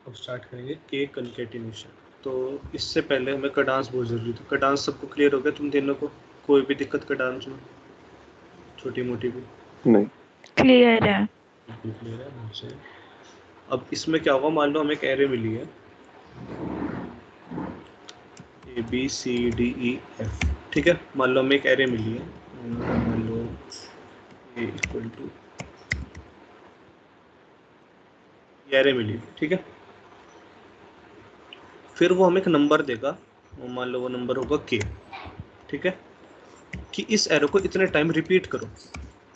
अब स्टार्ट करेंगे के कंकेटिनेशन। तो इससे पहले हमें कडांस बहुत जरूरी था। कडांस सबको क्लियर हो गया तुम तीनों को? कोई भी दिक्कत कडांस में, छोटी मोटी भी? नहीं, क्लियर है। बिल्कुल क्लियर है मुझसे। अब इसमें क्या होगा, मान लो हमें एक एरे मिली है A B C D E F, ठीक है। मान लो हमें एक एरे मिली है, मान लो ए इक्वल टू एरे मिली है, ठीक है। फिर वो हमें एक नंबर देगा, मान लो वो नंबर होगा के, ठीक है। कि इस एरो को इतने टाइम रिपीट करो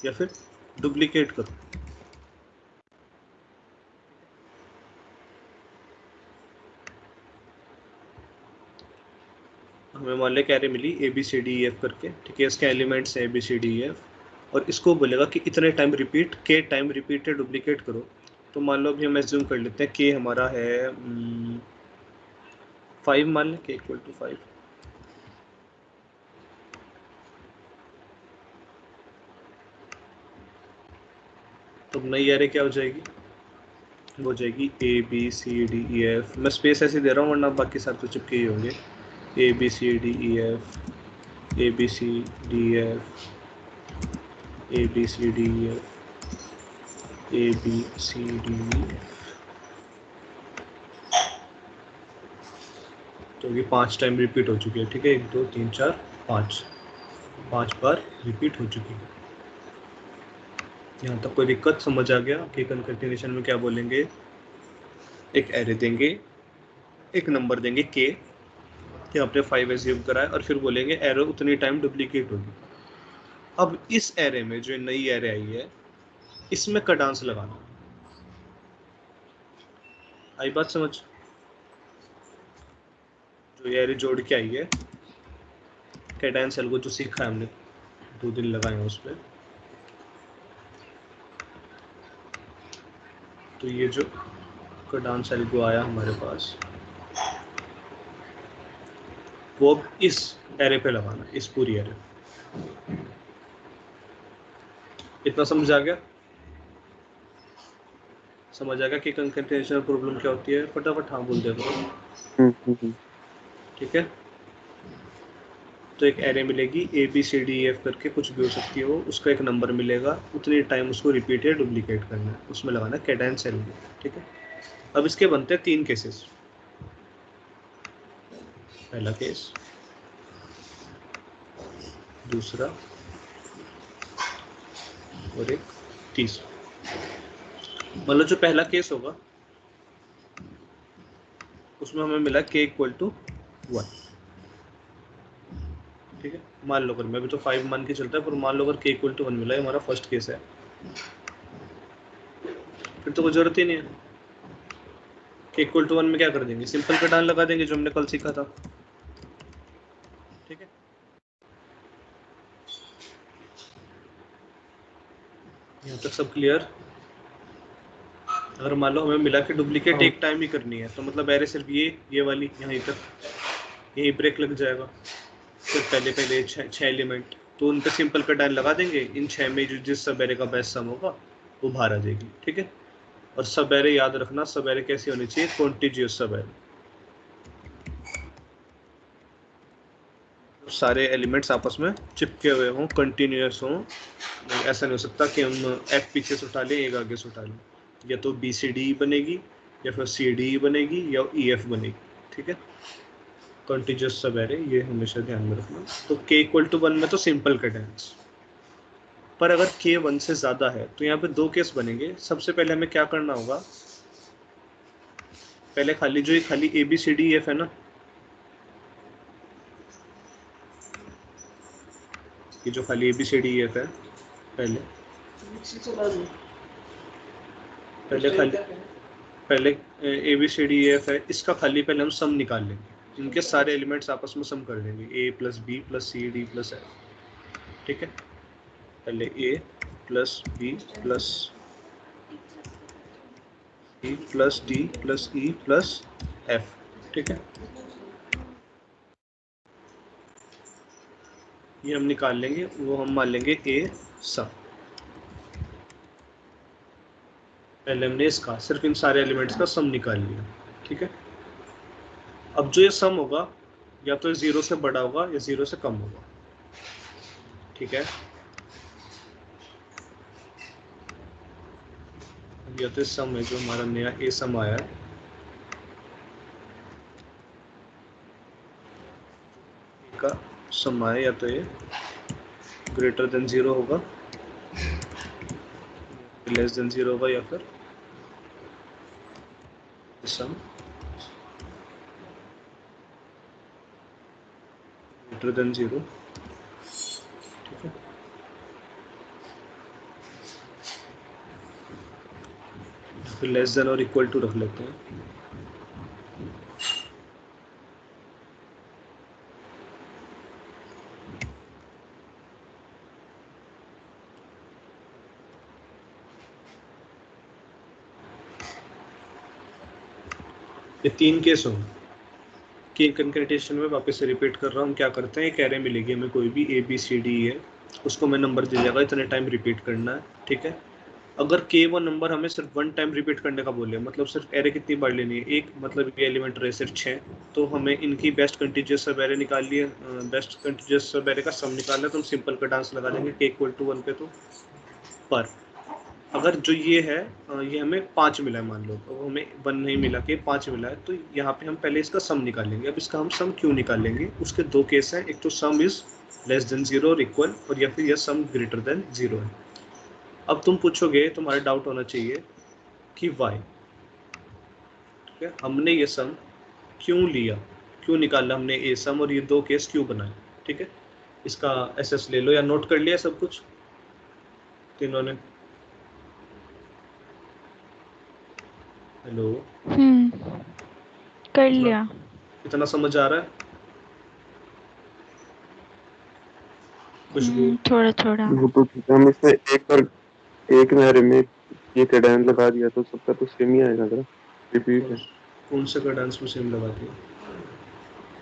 या फिर डुप्लीकेट करो। हमें मान लो एरे मिली A B C D E F करके, ठीक है। इसके एलिमेंट्स हैं A B C D E F, और इसको बोलेगा कि इतने time repeat, K time repeat है डुप्लीकेट करो। तो मान लो अभी हम एज्यूम कर लेते हैं कि हमारा है 5, मान लें के इक्वल टू 5। तो नई एरे क्या हो जाएगी, वो हो जाएगी A B C D E F. मैं स्पेस ऐसे दे रहा हूँ वरना बाकी सारे तो चिपके ही होंगे। A B C D E F, A B C D E F, A B C D E F, A B C D E F. तो ये 5 टाइम रिपीट हो चुकी है, ठीक है। 1 2 3 4 5 बार रिपीट हो चुकी है। यहाँ तक कोई दिक्कत? समझ आ गया कि कंकेटिनेशन में क्या बोलेंगे? एक एरे देंगे, एक नंबर देंगे के, यहाँ पे 5 एज्यूम करा है, और फिर बोलेंगे एरो उतनी टाइम डुप्लीकेट होगी। अब इस एरे में जो नई एरे आई है, इसमें कडांस लगाना। आई बात समझ? जो ये एरे जोड़ के आई है, कैडेंस एल्गो जो सीखा है हमने, 2 दिन लगाए हैं उस पर। तो ये जो कडांस एल्गो आया हमारे पास, वो अब इस एरे पे लगाना, इस पूरी एरे। इतना समझ आ गया? समझ आ गया कि कंकेटिनेशन प्रॉब्लम क्या होती है? फटाफट हाँ बोल दे करो। ठीक है। तो एक एरे मिलेगी A B C D F करके, कुछ भी हो सकती है वो, उसका एक नंबर मिलेगा, उतनी टाइम उसको रिपीट या डुप्लीकेट करना है, उसमें लगाना है कैडेंस एल्गो, ठीक है। अब इसके बनते हैं 3 केसेस। पहला केस, दूसरा और एक तीसरा। मतलब जो पहला केस होगा उसमें हमें मिला के इक्वल टू 1, ठीक है। मान लो, अगर मैं भी तो 5 मान के चलता है, पर मान लो अगर के इक्वल टू 1 मिला है, हमारा फर्स्ट केस है, फिर तो कोई जरूरत ही नहीं है। के इक्वल टू 1 में क्या कर देंगे, सिंपल कटान लगा देंगे जो हमने कल सीखा था, ठीक है। यहाँ तक सब क्लियर? अगर मान लो हमें मिला कि डुप्लीकेट एक टाइम ही करनी है, तो मतलब एरे सिर्फ ये वाली यहीं तक, यही ब्रेक लग जाएगा। फिर पहले 6 एलिमेंट, तो उन पर सिंपल कटान लगा देंगे। इन 6 में जो जिस सब एरे का बेस्ट सम होगा वो बाहर आ जाएगी, ठीक है। और सब एरे याद रखना, सब एरे कैसी होनी चाहिए? कॉन्टिजियस सब एरे। सारे एलिमेंट्स आपस में चिपके हुए हों, कंटिन्यूस हों। ऐसा नहीं हो सकता कि हम एफ पीछे से उठा लें, एक आगे से उठा लें। या तो बी सी डी बनेगी, या फिर सी डी बनेगी, या ई एफ बनेगी, ठीक है। कंटिन्यूस सब एरे, ये हमेशा ध्यान में रखना। तो के इक्वल टू 1 में तो सिंपल कैडेंस, पर अगर के 1 से ज़्यादा है तो यहाँ पे 2 केस बनेंगे। सबसे पहले हमें क्या करना होगा, पहले खाली A B C D F है ना, ये जो खाली A B C D F है, पहले A B C D F है, इसका खाली पहले हम सम निकाल लेंगे। इनके सारे एलिमेंट्स आपस में सम कर देंगे, A plus B plus C D plus F, ठीक है। पहले A plus B plus C plus D plus E plus F, ठीक है। ये हम निकाल लेंगे, वो हम मान लेंगे ए सम। पहले हमने इसका सिर्फ इन सारे एलिमेंट्स का सम निकाल लिया, ठीक है। अब जो ये सम होगा या तो 0 से बड़ा होगा या 0 से कम होगा, ठीक है। या तो सम है जो हमारा नया ए सम आया है, का सम आया, या तो ये ग्रेटर देन 0 होगा, लेस देन 0 होगा, या फिर सम ग्रेटर देन 0, ठीक है। फिर लेस देन और इक्वल टू रख लेते हैं। ये 3 केस होंगे कि कंकैटिनेशन में वापस से रिपीट कर रहा हूँ। क्या करते हैं, एक एरे मिलेगी हमें कोई भी ए बी सी डी है, उसको मैं नंबर दे जाएगा, इतने टाइम रिपीट करना है, ठीक है। अगर के वो नंबर हमें सिर्फ 1 टाइम रिपीट करने का बोले, मतलब सिर्फ एरे कितनी बार लेनी है, एक, मतलब ये एलिमेंट रहे सिर्फ 6, तो हमें इनकी बेस्ट कंटीजियस सब एरे निकाल लिए, बेस्ट कंटीजियस सब एरे का सम निकालना है, तो हम सिंपल का डांस लगा देंगे के इक्वल टू 1 पे। तो पर अगर जो ये है ये हमें 5 मिला है, मान लो, तो हमें 1 नहीं मिला के 5 मिला है, तो यहाँ पे हम पहले इसका सम निकालेंगे। अब इसका हम सम क्यों निकालेंगे, उसके 2 केस हैं, एक तो सम इज लेस देन 0 और इक्वल, और या फिर यह सम ग्रेटर देन 0 है। अब तुम पूछोगे, तुम्हारा डाउट होना चाहिए कि वाई, ठीक है, हमने ये सम क्यों लिया, क्यों निकाला हमने ए सम, और ये 2 केस क्यों बनाए, ठीक है। इसका एसएस ले लो, या नोट कर लिया सब कुछ तीनों ने? हेलो, कर लिया। इतना समझ आ रहा है खुशबू? थोड़ा थोड़ा। वो तो ठीक है, हम इसमें एक एरे में ये कैडेंस लगा दिया तो सबका तो सेम ही आएगा जरा, रिपीट है। कौन से का डांस में सेम लगा दिया?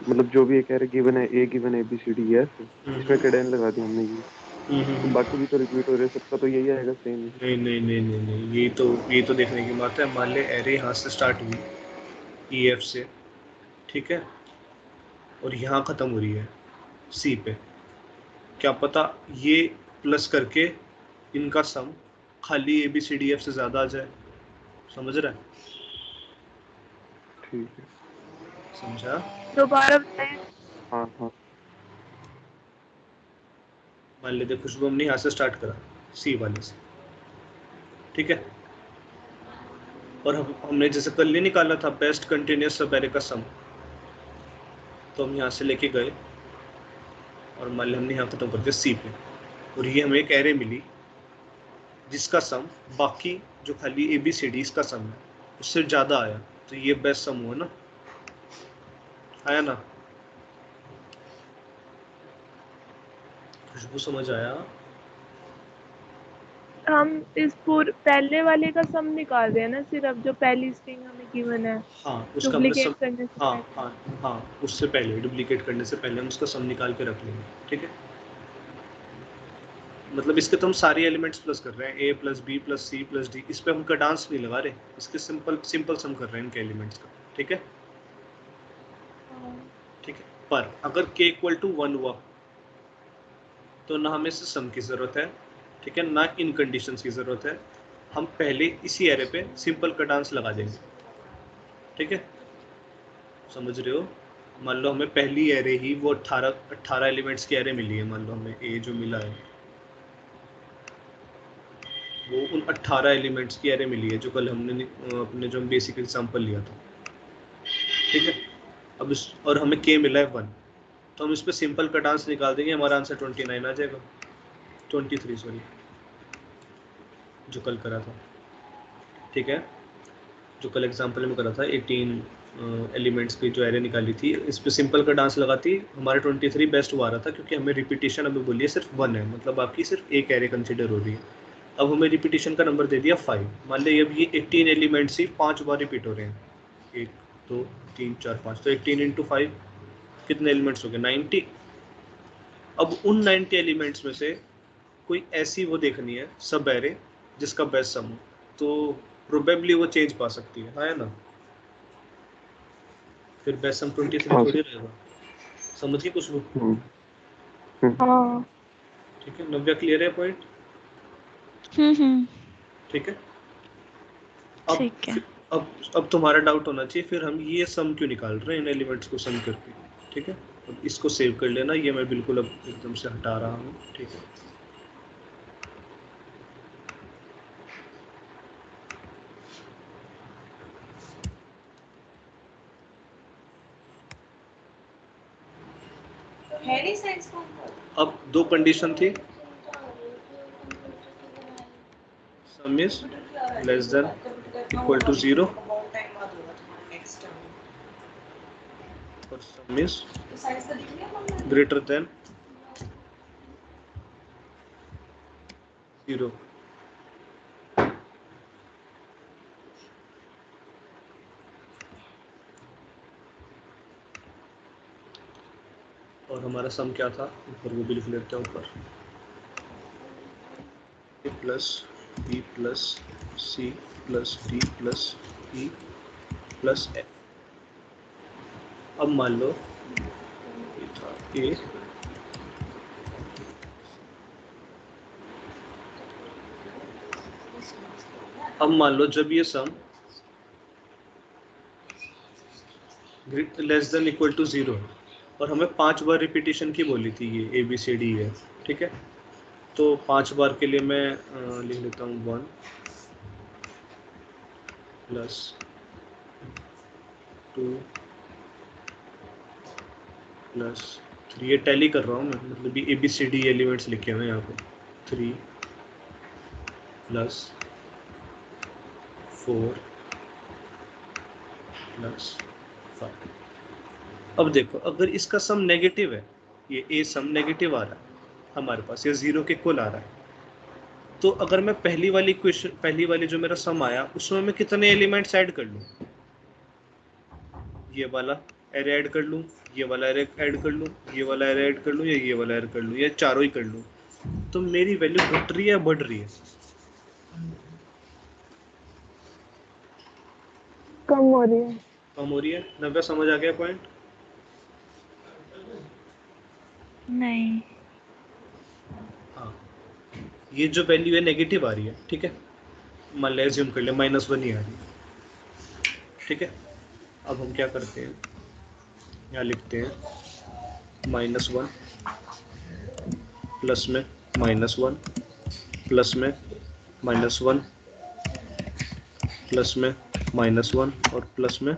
मतलब जो भी एक एरे गिवन है, ए गिवन है ABCD है, इसमें कैडेंस लगा दिया हमने ये, तो बाकी भी तो रिपीट हो रहे हैं, सबका तो यही आएगा सेम ही। नहीं नहीं नहीं नहीं नहीं, ये तो देखने की बात है। मान ले एरे यहाँ से स्टार्ट हुई EF से, ठीक है, और यहाँ ख़त्म हो रही है C पे। क्या पता ये प्लस करके इनका सम खाली ABCDF से ज़्यादा आ जाए, समझ रहा है? ठीक है, समझा? दोबारा बताएं। हाँ हाँ। मान लेते खुशबू हमने यहाँ से स्टार्ट करा C वाले से, ठीक है, और हमने जैसे कल नहीं निकाला था बेस्ट कंटिन्यूस सब एरे का सम, तो हम यहाँ से लेके गए और मान लिया हमने यहाँ खत्म कर दिया C पे, और ये हमें एक एरे मिली जिसका सम बाकी जो खाली ABCD का सम है उससे ज़्यादा आया, तो ये बेस्ट सम हुआ ना, आया ना? खुशबू समझ आया? हम इस पहले वाले का सम निकाल रहे हैं ना, सिर्फ जो पहली स्ट्रिंग हमें गिवन है, हाँ, उसका हमने डुप्लीकेट सम, करने से हाँ पहले। हाँ हाँ, उससे पहले डुप्लीकेट करने से पहले हम उसका सम निकाल के रख लेंगे, ठीक है। मतलब इसके तो हम सारे एलिमेंट्स प्लस कर रहे हैं, A plus B plus C plus D, इस पे हम डांस नहीं लगा रहे, इसके सिंपल सम कर रहे हैं इनके एलिमेंट्स का, ठीक है। ठीक है, पर अगर k इक्वल टू 1 हुआ तो ना हमें इसे सम की ज़रूरत है, ठीक है, ना इन कंडीशंस की ज़रूरत है, हम पहले इसी एरे पे सिंपल का डांस लगा देंगे, ठीक है, समझ रहे हो? मान लो हमें पहली एरे ही वो 18 एलिमेंट्स की एरे मिली है, मान लो हमें ए जो मिला है वो उन 18 एलिमेंट्स की एरे मिली है जो कल हमने अपने जो बेसिक एग्जांपल लिया था, ठीक है। अब इस और हमें के मिला है 1, तो हम इस पर सिंपल का डांस निकाल देंगे, हमारा आंसर 29 आ जाएगा, 23 सॉरी, जो कल करा था, ठीक है, जो कल एग्जांपल में करा था 18 एलिमेंट्स की जो एरे निकाली थी, इस पे सिंपल का डांस लगाती हमारे 23 बेस्ट हुआ रहा था, क्योंकि हमें रिपीटेशन अभी बोलिए सिर्फ 1 है, मतलब आपकी सिर्फ एक एरे कंसिडर हो रही है। अब हमें रिपीटेशन का नंबर दे दिया 5, मान लीजिए अब ये 18 एलिमेंट्स ही 5 बार रिपीट हो रहे हैं, 1 2 3 4 5, तो 18 इंटू 5 कितने एलिमेंट्स हो गए? 90। अब उन 90 एलिमेंट्स में से कोई ऐसी वो देखनी है सब एरे जिसका बेस्ट सम हो, तो प्रोबेबली वो चेंज पा सकती है, हाँ, है ना? फिर बेस्ट सम 23 हाँ थोड़ी सर। रहेगा। समझ गए कुछ लोग? हाँ। ठीक है, नव्या क्लियर है पॉइंट? ठीक है। अब ठीक है। अब तुम्हारा डाउट होना चाहिए फिर हम ये सम क्यों निकाल रहे हैं इन एलिमेंट्स को सम करके। ठीक है, अब इसको सेव कर लेना, ये मैं बिल्कुल अब एकदम से हटा रहा हूँ। ठीक है, अब दो कंडीशन थी, sum is less than equal to 0 और सम इज ग्रेटर देन 0। और हमारा सम क्या था, ऊपर वो भी लिख लेते हैं ऊपर, a plus b plus c plus d plus e plus f। अब मान लो ये था a, अब मान लो जब ये sum less than equal to 0 है और हमें 5 बार रिपीटेशन की बोली थी ये ABCD है। ठीक है, तो 5 बार के लिए मैं लिख लेता हूँ 1 प्लस 2 प्लस 3, ये टैली कर रहा हूँ मैं, मतलब ये ABCD एलिमेंट्स लिखे हुए हैं यहाँ पे, 3 प्लस 4 प्लस 5। अब देखो अगर इसका सम नेगेटिव है, ये a सम नेगेटिव आ रहा है हमारे पास, ये 0 के इक्वल आ रहा है, तो अगर मैं पहली वाली जो मेरा सम आया उसमें मैं कितने एलिमेंट्स ऐड कर लूँ, ये वाला एरे ऐड कर लूँ, ये वाला एरे ऐड कर लूँ, ये वाला एरे ऐड कर लूँ, या ये वाला ऐड कर लूँ, या चारों ही कर लूँ, तो मेरी वैल्यू घट रही है या बढ़ रही है? कम हो रही है। कम हो रही है। नव्या समझ आ गया पॉइंट? नहीं। हाँ, ये जो वैल्यू है नेगेटिव आ रही है। ठीक है, मान ले एज्यूम कर ले -1 ही आ रही है। ठीक है, अब हम क्या करते हैं, यहाँ लिखते हैं -1 प्लस में -1 प्लस में -1 प्लस में -1 और प्लस में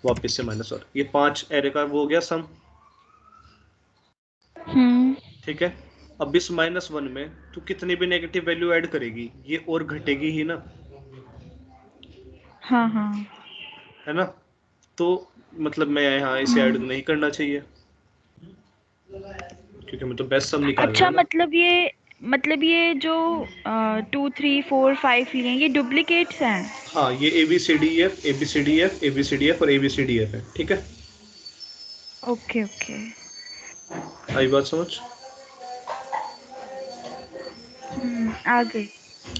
वापस से -1। ये 5 एरे का वो हो गया सम। ठीक है, अब इस -1 में तू कितनी भी नेगेटिव वैल्यू ऐड करेगी ये और घटेगी ही ना, हाँ हाँ। है ना? तो मतलब मैं यहाँ इसे ऐड नहीं करना चाहिए क्योंकि मैं तो बेस्ट सम निकाल रहा अच्छा, है ना। मतलब ये जो 2 3 4 5 लिए हैं, ये डुप्लीकेट्स हैं। हाँ, ये ABCDF ABCDF ABCDF और ABCDF है। ठीक है, ओके ओके। आई बात समझ? आ गई।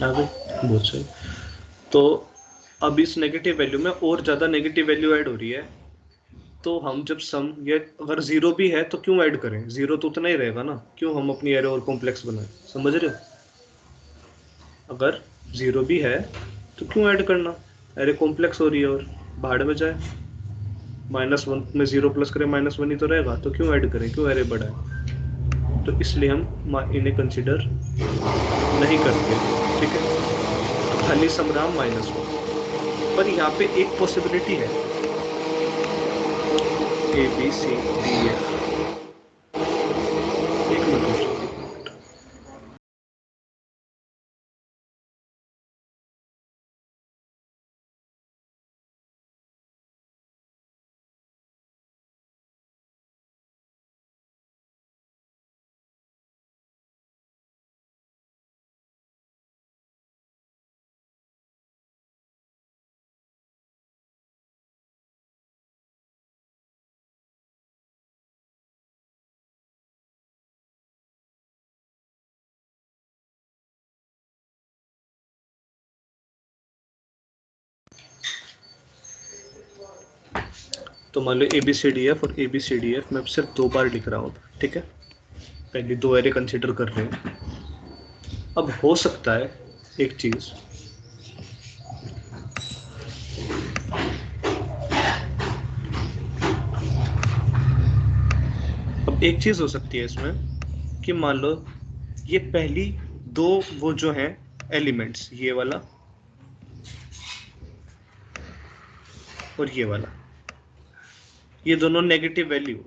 आ गई, बहुत सही। तो अब इस नेगेटिव वैल्यू में और ज़्यादा नेगेटिव वैल्यू ऐड हो रही है, तो हम जब सम ये अगर 0 भी है तो क्यों ऐड करें, 0 तो उतना ही रहेगा ना, क्यों हम अपनी एरे और कॉम्प्लेक्स बनाएं? समझ रहे हो? अगर 0 भी है तो क्यों ऐड करना, एरे कॉम्प्लेक्स हो रही है और भाड़ में जाए। -1 में 0 प्लस करें -1 ही तो रहेगा, तो क्यों ऐड करें, क्यों एरे बढ़ाएं? तो इसलिए हम इन्हें कंसिडर नहीं करते। ठीक है, तो खाली सम रहा -1। पर यहाँ पे एक पॉसिबिलिटी है, ABCDF। एक मिनट। तो मान लो ABCDF और ABCDF मैं सिर्फ 2 बार लिख रहा हूँ, ठीक है। पहले 2 एरे कंसिडर कर रहे हैं। अब हो सकता है एक चीज, हो सकती है इसमें कि मान लो ये पहली 2 वो जो हैं एलिमेंट्स, ये वाला और ये वाला, ये दोनों नेगेटिव वैल्यू,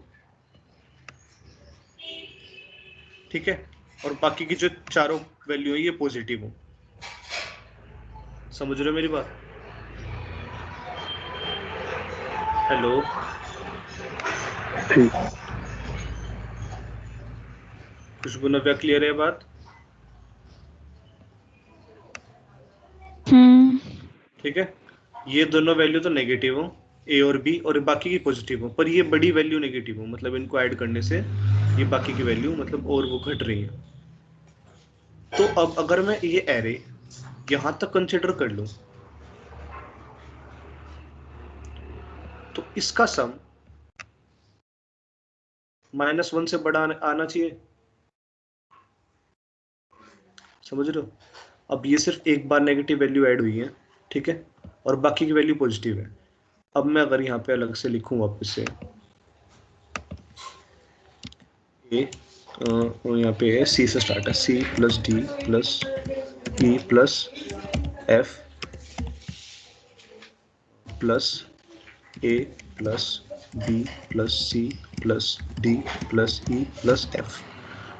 ठीक है, और बाकी की जो चारों वैल्यू है ये पॉजिटिव हो। समझ रहे हो मेरी बात? हेलो, ठीक। खुशबू नव्या, क्लियर है बात? ठीक है, ये दोनों वैल्यू तो नेगेटिव हो, ए और बी, और बाकी की पॉजिटिव हो, पर ये बड़ी वैल्यू नेगेटिव हो, मतलब इनको ऐड करने से ये बाकी की वैल्यू मतलब और वो घट रही है। तो अब अगर मैं ये एरे यहां तक कंसिडर कर लूं तो इसका सम -1 से बड़ा आना चाहिए। समझ रहे हो? अब ये सिर्फ एक बार नेगेटिव वैल्यू ऐड हुई है, ठीक है, और बाकी की वैल्यू पॉजिटिव है। अब मैं अगर यहाँ पे अलग से लिखूं वापस से ए, यहाँ पे है सी से स्टार्ट है, C + D + E + F + A + B + C + D + E + F।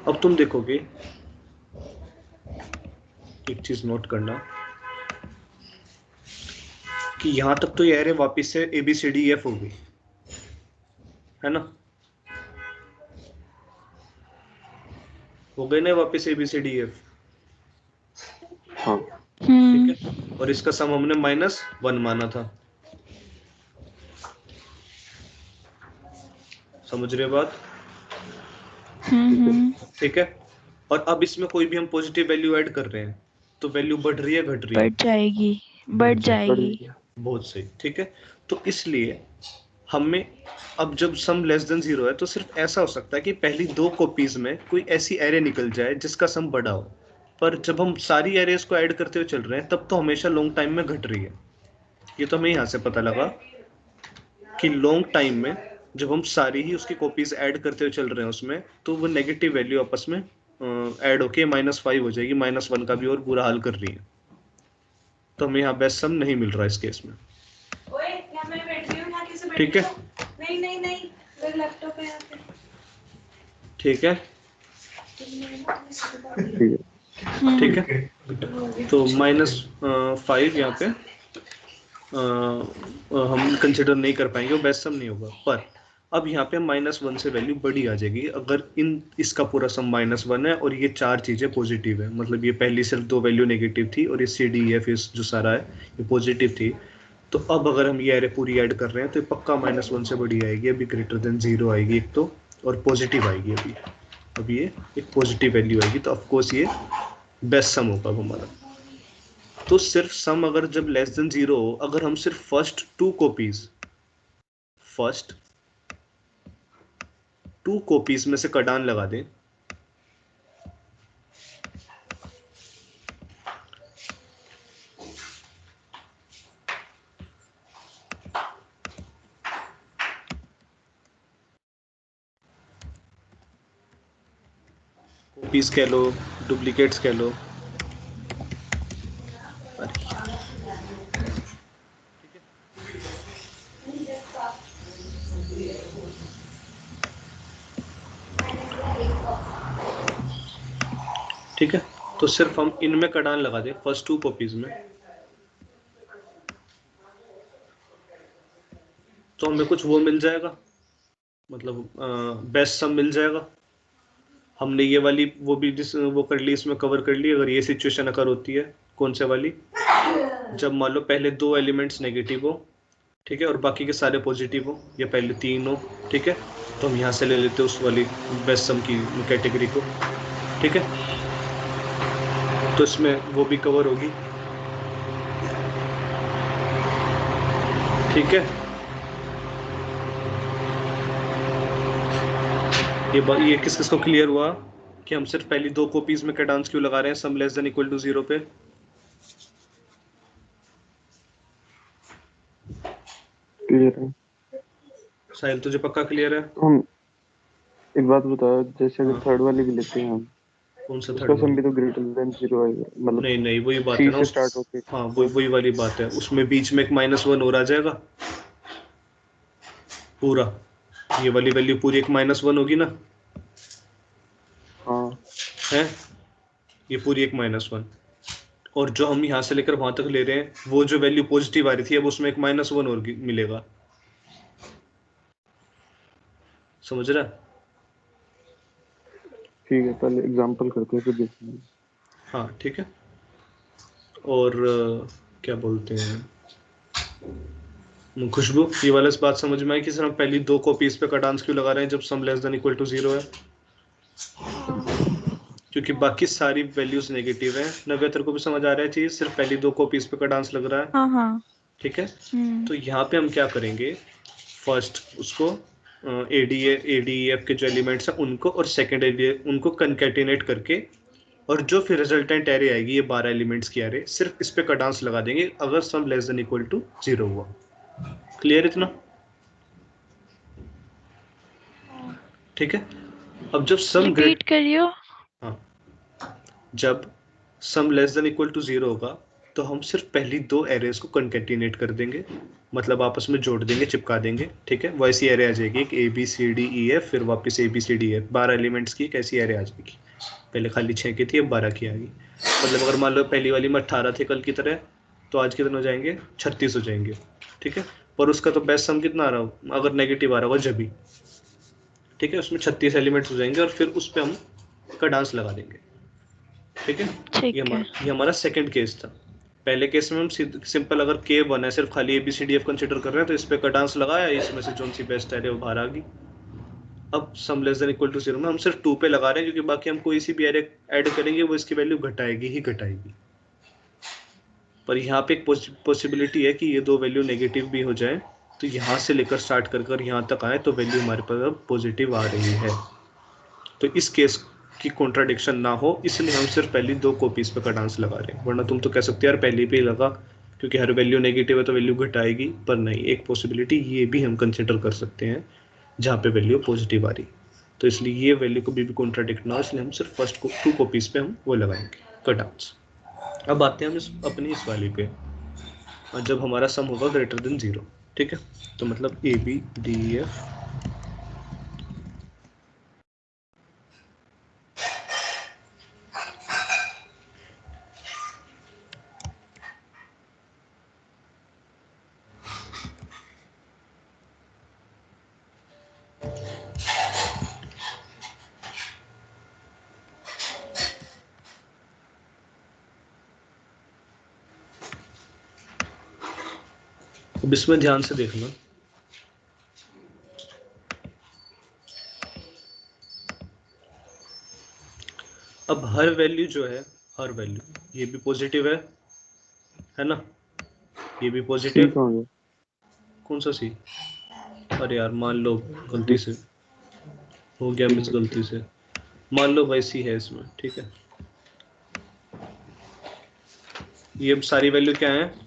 अब तुम देखोगे, एक चीज नोट करना कि यहां तक तो ये एरे वापस से ABCDEF होगी, है ना? हो गए ना वापस ABCDEF? हाँ। ठीक है, और इसका सम हमने -1 माना था। समझ रहे बात? ठीक है, और अब इसमें कोई भी हम पॉजिटिव वैल्यू ऐड कर रहे हैं तो वैल्यू बढ़ रही है घट रही है? बढ़ जाएगी, बढ़ जाएगी। बहुत सही, ठीक है। तो इसलिए हमें अब जब सम लेस देन 0 है तो सिर्फ ऐसा हो सकता है कि पहली 2 कॉपीज में कोई ऐसी एरे निकल जाए जिसका सम बड़ा हो, पर जब हम सारी एरेज को ऐड करते हुए चल रहे हैं तब तो हमेशा लॉन्ग टाइम में घट रही है। ये तो हमें यहाँ से पता लगा कि लॉन्ग टाइम में जब हम सारी ही उसकी कॉपीज ऐड करते हुए चल रहे हैं उसमें, तो वो नेगेटिव वैल्यू आपस में ऐड होके -5 हो जाएगी, -1 का भी और बुरा हाल कर रही है। तो हमें यहाँ बेस्ट सम नहीं मिल रहा इस केस में। ठीक है, नहीं, ठीक है, ठीक है। तो -5 यहाँ पे हम कंसिडर नहीं कर पाएंगे, वो बेस्ट सम नहीं होगा। पर अब यहाँ पे -1 से वैल्यू बड़ी आ जाएगी अगर इसका पूरा सम -1 है और ये 4 चीजें पॉजिटिव है, मतलब ये पहली सिर्फ 2 वैल्यू नेगेटिव थी और ये CDEF जो सारा है ये पॉजिटिव थी। तो अब अगर हम ये एरे पूरी ऐड कर रहे हैं तो ये पक्का -1 से बड़ी आएगी, अभी ग्रेटर देन 0 आएगी एक तो, और पॉजिटिव आएगी अभी ये एक पॉजिटिव वैल्यू आएगी, तो ऑफकोर्स ये बेस्ट सम होगा हमारा। तो सिर्फ सम अगर जब लेस देन 0 हो, अगर हम सिर्फ फर्स्ट 2 कॉपीज में से कटान लगा दें, कॉपीज कह लो, डुप्लीकेट्स कह लो, ठीक है। तो सिर्फ हम इनमें कटान लगा दें फर्स्ट 2 कॉपीज में, तो हमें कुछ वो मिल जाएगा, मतलब बेस्ट सम मिल जाएगा। हमने ये वाली वो भी वो कर ली, इसमें कवर कर ली। अगर ये सिचुएशन अगर होती है, कौन से वाली, जब मान लो पहले 2 एलिमेंट्स नेगेटिव हो, ठीक है, और बाकी के सारे पॉजिटिव हो, या पहले 3 हो, ठीक है, तो हम यहाँ से ले लेते हैं उस वाली बेस्ट सम की कैटेगरी को, ठीक है। तो इसमें वो भी कवर होगी, ठीक है। ये किस किस को क्लियर हुआ कि हम सिर्फ पहली दो कॉपीज में कैडांस क्यों लगा रहे हैं sum less than equal to 0 पे? क्लियर है। साहिल तुझे पक्का क्लियर है? तो हम एक बात बताओ, जैसे अगर हाँ। थर्ड वाली भी लेते हैं हम, कौन सा उसका थर्ड सम वाला? भी तो ग्रेटर देन 0 आएगा, मतलब नहीं नहीं, वही बात सी है ना से स्टार्ट होके। हाँ वही वाली बात है, उसमें बीच में एक -1 और आ जाएगा पूरा, ये वाली वैल्यू पूरी एक -1 होगी ना, हाँ है ये पूरी एक -1, और जो हम यहाँ से लेकर वहां तक ले रहे हैं वो जो वैल्यू पॉजिटिव आ रही थी अब उसमें एक -1 और मिलेगा, समझ रहा है? ठीक है, पहले एग्जांपल करते हैं फिर देखते हैं। हाँ ठीक है। और क्या बोलते हैं खुशबू, ये वाला इस बात समझ में आई कि सर हम पहली दो कॉपीज पे कटांस क्यों लगा रहे हैं जब sum less than equal to 0 है? क्योंकि बाकी सारी वैल्यूज नेगेटिव हैं। नव्या तेरे को भी समझ आ रहा है चीज, सिर्फ पहली दो कॉपीज पे कटांस लग रहा है। हाँ हाँ। ठीक है, तो यहाँ पे हम क्या करेंगे, फर्स्ट उसको ADEF के जो एलिमेंट्स हैं उनको और सेकेंड उनको कंकैटिनेट करके, और जो फिर रिजल्टेंट एरे आएगी ये 12 एलिमेंट्स की एरे, सिर्फ इस पे कटांस लगा देंगे अगर sum less than equal to 0 हुआ। क्लियर इतना? ठीक है, अब जब सम रिपीट करियो। हाँ, जब sum less than equal to 0 होगा तो हम सिर्फ पहली दो एरेज को कंकैटिनेट कर देंगे, मतलब आपस में जोड़ देंगे, चिपका देंगे। ठीक है, वो ऐसी एरे आ जाएगी एक ABCDEF, फिर वापस ABCDEF, 12 एलिमेंट्स की एक ऐसी एरे आ जाएगी। पहले खाली 6 की थी, अब 12 की आ गई। मतलब अगर मान लो पहली वाली में 18 थे कल की तरह, तो आज कितने हो जाएंगे? 36 हो जाएंगे। ठीक है, पर उसका तो बेस्ट सम कितना आ रहा हो, अगर नेगेटिव आ रहा होगा जब भी। ठीक है, उसमें 36 एलिमेंट्स हो जाएंगे और फिर उस पर हम का डांस लगा देंगे। ठीक है, ठीक है। ये हमारा सेकंड केस था। पहले केस में हम सिंपल अगर K1 है, सिर्फ खाली ABCDF कंसीडर कर रहे हैं, तो इस पे कटांस लगाया, इसमें से जो सी बेस्ट एरे वो बाहर आ गई। अब sum less than equal to 0 में हम सिर्फ 2 पे लगा रहे हैं, क्योंकि बाकी हम कोई सी भी एरे ऐड करेंगे वो इसकी वैल्यू घटाएगी ही घटाएगी। पर यहाँ पे एक पॉसिबिलिटी है कि ये दो वैल्यू नेगेटिव भी हो जाए, तो यहाँ से लेकर स्टार्ट कर यहाँ तक आए तो वैल्यू हमारे पास अब पॉजिटिव आ रही है। तो इस केस की कॉन्ट्राडिक्शन ना हो, इसलिए हम सिर्फ पहली दो कॉपीज पे कटांस लगा रहे हैं, वरना तुम तो कह सकते हो यार पहली पे ही लगा, क्योंकि हर वैल्यू नेगेटिव है तो वैल्यू घटाएगी। पर नहीं, एक पॉसिबिलिटी ये भी हम कंसिडर कर सकते हैं जहाँ पे वैल्यू पॉजिटिव आ रही, तो इसलिए ये वैल्यू को भी कॉन्ट्राडिक्ट ना हो, इसलिए हम सिर्फ फर्स्ट को 2 कॉपीज पे हम वो लगाएंगे कटांस। अब आते हैं हम अपनी इस वाली पे, और जब हमारा सम होगा ग्रेटर देन 0। ठीक है, तो मतलब ABDEF अब इसमें ध्यान से देखना, अब हर वैल्यू जो है, हर वैल्यू, ये भी पॉजिटिव है ना, ये भी सी पॉजिटिव। कहाँ गया? कौन सा सी? अरे यार मान लो गलती से हो गया, मिस गलती से मान लो वैसी है इसमें। ठीक है, ये सारी वैल्यू क्या है?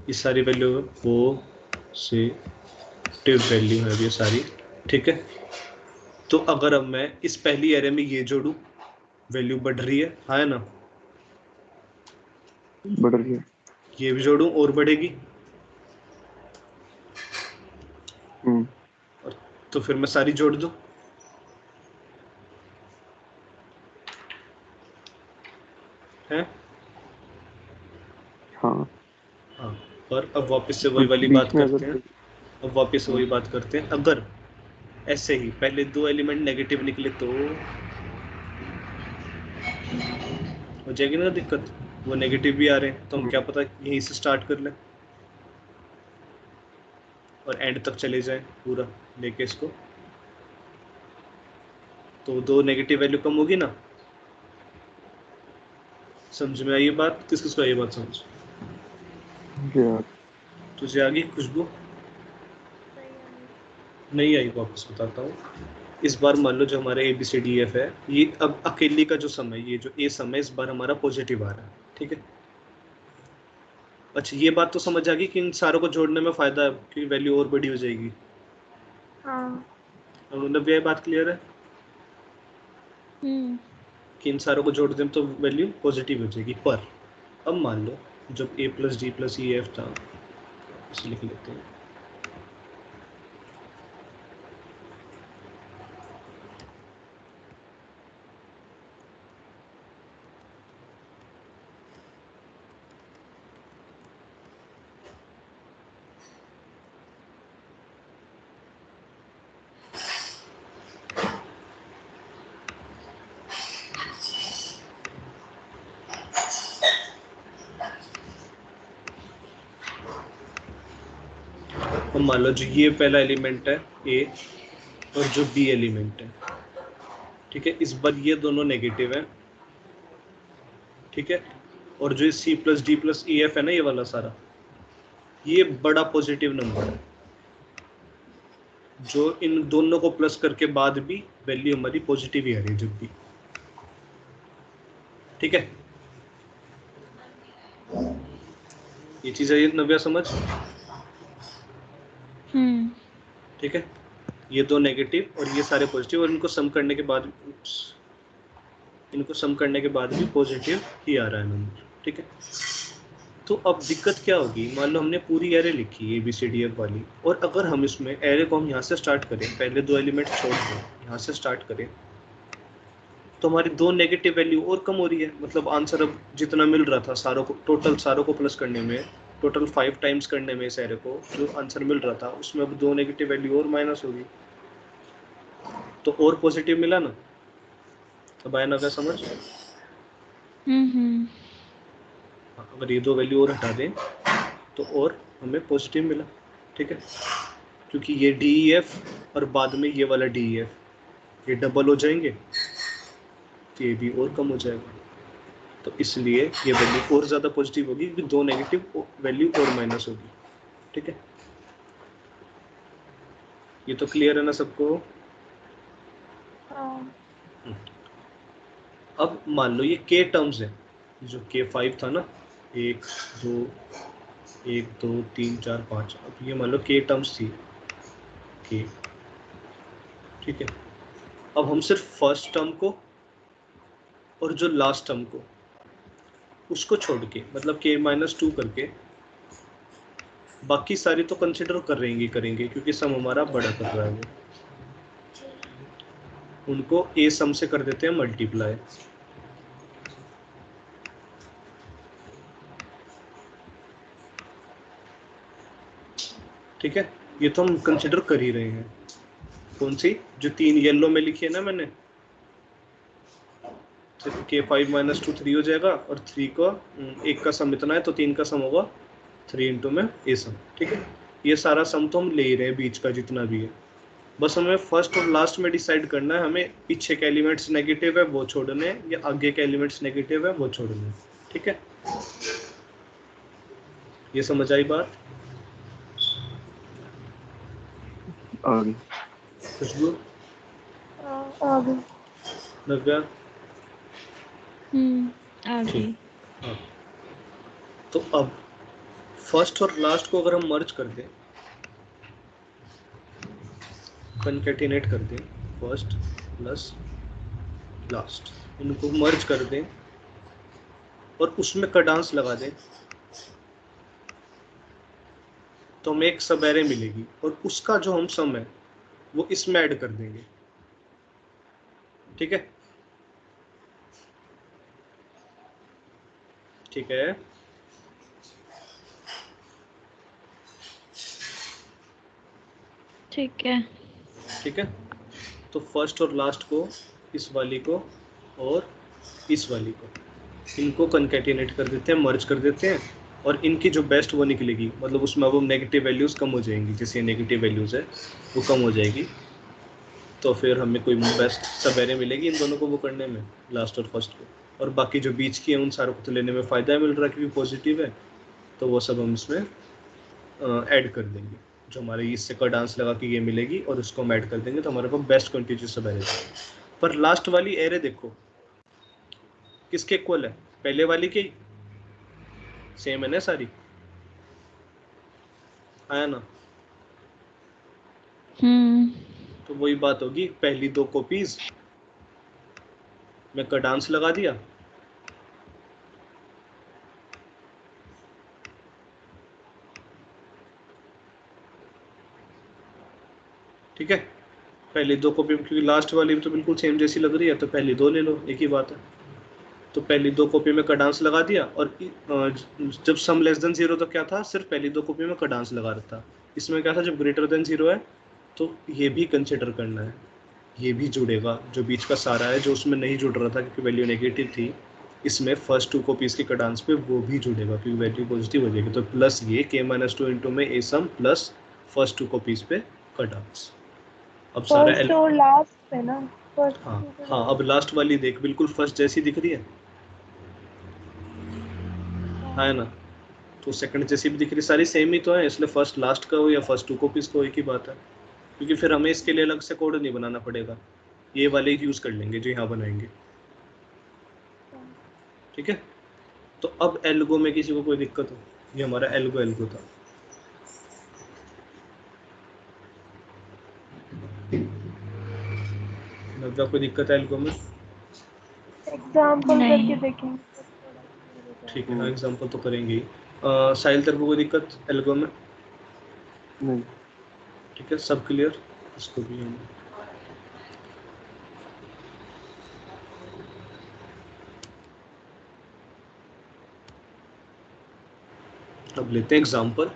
ये सारी वैल्यू पॉजिटिव वैल्यू है ये सारी। ठीक है, तो अगर अब मैं इस पहली एरे में ये जोड़ू, वैल्यू बढ़ रही है, हाँ है ना, बढ़ रही है। ये भी जोड़ू और बढ़ेगी, तो फिर मैं सारी जोड़ दूं, है? हाँ, हाँ, और अब वापस से वही और वाली बात बीच में करते अगर हैं, अब वापस से वही बात करते हैं, अगर ऐसे ही पहले दो एलिमेंट नेगेटिव निकले तो हो जाएगी ना दिक्कत, वो नेगेटिव भी आ रहे हैं, तो हम क्या पता यहीं से स्टार्ट कर लें और एंड तक चले जाएं पूरा लेके इसको, तो दो नेगेटिव वैल्यू कम होगी ना। समझ में आई ये बात? किस किस को आई ये बात समझ? यार तुझे आ गई खुशबू? नहीं आई, वापस बताता हूँ। इस बार मान लो जो हमारा ABCDF है, ये अब अकेली का जो सम है, ये जो A सम है, इस बार हमारा पॉजिटिव आ रहा है, ठीक है। अच्छा, ये बात तो समझ आ गई कि इन सारों को जोड़ने में फायदा है कि वैल्यू और बड़ी हो जाएगी। हाँ। मतलब ये बात क्लियर है कि इन सारों को जोड़ दें तो वैल्यू पॉजिटिव हो जाएगी। पर अब मान लो जब A + D + EF था, इसे लिख लेते हैं। अब मान लो जो ये पहला एलिमेंट है A और जो B एलिमेंट है, ठीक है, इस बार ये दोनों नेगेटिव है, ठीक है। और जो C + D + EF है ना, ये वाला सारा, ये बड़ा पॉजिटिव नंबर है, जो इन दोनों को प्लस करके बाद भी वैल्यू हमारी पॉजिटिव ही आ रही है जब भी, ठीक है। ये चीज है, ये नव्या समझ, ठीक है। ये दो नेगेटिव और ये सारे पॉजिटिव, और इनको सम करने के बाद भी पॉजिटिव ही आ रहा है नंबर, ठीक है। तो अब दिक्कत क्या होगी, मान लो हमने पूरी एरे लिखी ABCDF वाली, और अगर हम इसमें एरे को हम यहाँ से स्टार्ट करें, पहले दो एलिमेंट छोड़ दें, यहाँ से स्टार्ट करें, तो हमारी दो नेगेटिव वैल्यू और कम हो रही है। मतलब आंसर अब जितना मिल रहा था सारों को, टोटल सारों को प्लस करने में, टोटल 5 टाइम्स करने में इस एरे को जो आंसर मिल रहा था, उसमें अब दो नेगेटिव वैल्यू और माइनस होगी, तो और पॉजिटिव मिला ना। अब आया ना क्या समझ? अगर ये दो वैल्यू और हटा दें तो और हमें पॉजिटिव मिला, ठीक है, क्योंकि ये DEF और बाद में ये वाला DEF ये डबल हो जाएंगे, तो ये भी और कम हो जाएगा, तो इसलिए ये वैल्यू और ज़्यादा पॉजिटिव होगी क्योंकि दो नेगेटिव वैल्यू और माइनस होगी, ठीक है। ये तो क्लियर है ना सबको? अब मान लो ये K टर्म्स है, जो K5 था ना, 1 2 3 4 5, अब ये मान लो K टर्म्स थी K, ठीक है। अब हम सिर्फ फर्स्ट टर्म को और जो लास्ट टर्म को उसको छोड़ के, मतलब K-2 करके बाकी सारी तो कंसिडर करेंगे क्योंकि सम हमारा बड़ा कर रहा है, वो उनको A सम से कर देते हैं मल्टीप्लाई, ठीक है। ये तो हम कंसिडर कर ही रहे हैं। कौन सी? जो तीन येलो में लिखी है ना मैंने, सिर्फ K5 - 2 3 हो जाएगा, और 3 का एक का सम इतना है तो 3 का सम होगा 3 × में A सम, ठीक है। ये सारा सम तो हम ले ही रहे हैं बीच का जितना भी है, बस हमें फर्स्ट और लास्ट में डिसाइड करना है हमें पीछे के एलिमेंट्स नेगेटिव है वो छोड़ने हैं या आगे के एलिमेंट्स नेगेटिव है वो छोड़ने हैं, ठीक है। ये समझ आई बात? आगे खुशबू, नव्या, आगे। हाँ। तो अब फर्स्ट और लास्ट को अगर हम मर्ज कर दें, कनकैटिनेट कर दें, फर्स्ट प्लस लास्ट, इनको मर्ज कर दें और उसमें कडांस लगा दें, तो हमें एक सब एरे मिलेगी, और उसका जो हम सम है वो इसमें ऐड कर देंगे, ठीक है। ठीक है, ठीक है। ठीक है। तो फर्स्ट और लास्ट को, इस वाली को और इस वाली को, इनको कनकैटिनेट कर देते हैं, मर्ज कर देते हैं, और इनकी जो बेस्ट वो निकलेगी, मतलब उसमें अब नेगेटिव वैल्यूज़ कम हो जाएंगी, जैसे नेगेटिव वैल्यूज़ है वो कम हो जाएगी, तो फिर हमें कोई बेस्ट सब एरे मिलेगी इन दोनों को वो करने में, लास्ट और फर्स्ट को। और बाकी जो बीच की है उन सारों को तो लेने में फ़ायदा मिल रहा है क्योंकि पॉजिटिव है, तो वो सब हम इसमें ऐड कर देंगे, जो हमारे इससे का डांस लगा के ये मिलेगी और उसको हम ऐड कर देंगे तो हमारे पास बेस्ट कंटीन्यूअस सब एरे। पर लास्ट वाली एरे देखो किसके इक्वल है, पहले वाली के सेम है ना सारी, आया ना। तो वही बात होगी, पहली दो कॉपीज में कडांस लगा दिया, ठीक है, पहली दो कॉपी, क्योंकि लास्ट वाली भी तो बिल्कुल सेम जैसी लग रही है तो पहली दो ले लो, एक ही बात है। तो पहली दो कॉपी में कडांस लगा दिया, और जब सम लेस देन 0 तो क्या था, सिर्फ पहली दो कॉपी में कडांस लगा रहा था। इसमें क्या था, जब ग्रेटर देन 0 है तो ये भी कंसिडर करना है, ये भी जुड़ेगा, जो बीच का सारा है जो उसमें नहीं जुड़ रहा था क्योंकि वैल्यू नेगेटिव थी, इसमें फर्स्ट टू कॉपीज के कडांस पे वो भी जुड़ेगा क्योंकि वैल्यू पॉजिटिव हो जाएगी। तो प्लस ये k-2 इंटू में ए सम प्लस फर्स्ट टू कॉपीज पे कडांस। अब सारा फर्स्ट और लास्ट है ना, फर्स्ट हाँ हाँ, अब लास्ट वाली देख, बिल्कुल फर्स्ट जैसी दिख रही है ना। तो सेकंड जैसी भी दिख रही, सारी सेम ही तो है, इसलिए फर्स्ट लास्ट का हो या फर्स्ट टू कॉपीज को एक ही बात है, क्योंकि फिर हमें इसके लिए अलग से कोड नहीं बनाना पड़ेगा, ये वाले ही यूज कर लेंगे जो यहाँ बनाएंगे, ठीक है। तो अब एल्गो में किसी को कोई दिक्कत हो, ये हमारा एल्गो था। नव्या कोई दिक्कत है एल्गो में? एग्जाम्पल करके देखेंगे तो थोड़ा clear हो जाएगा। ठीक है, हाँ एग्जाम्पल तो करेंगे ही। साहिल तेरे को कोई दिक्कत एल्गो में? नहीं। ठीक है, सब क्लियर, इसको भी हम अब लेते हैं एग्जाम्पल,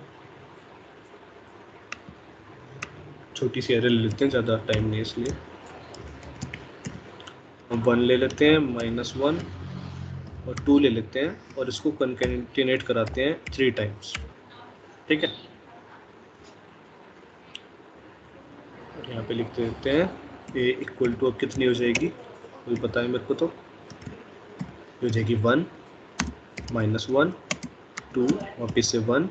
छोटी सी एरे ले लेते हैं, ज़्यादा टाइम नहीं इसलिए। हम 1 ले लेते हैं, -1 और 2 ले लेते हैं और इसको कंकेटिनेट कराते हैं 3 टाइम्स, ठीक है। और यहाँ पे लिख देते हैं ए इक्वल टू, अब कितनी हो जाएगी कोई पता है मेरे को, तो हो जाएगी 1 -1 2 वापस से 1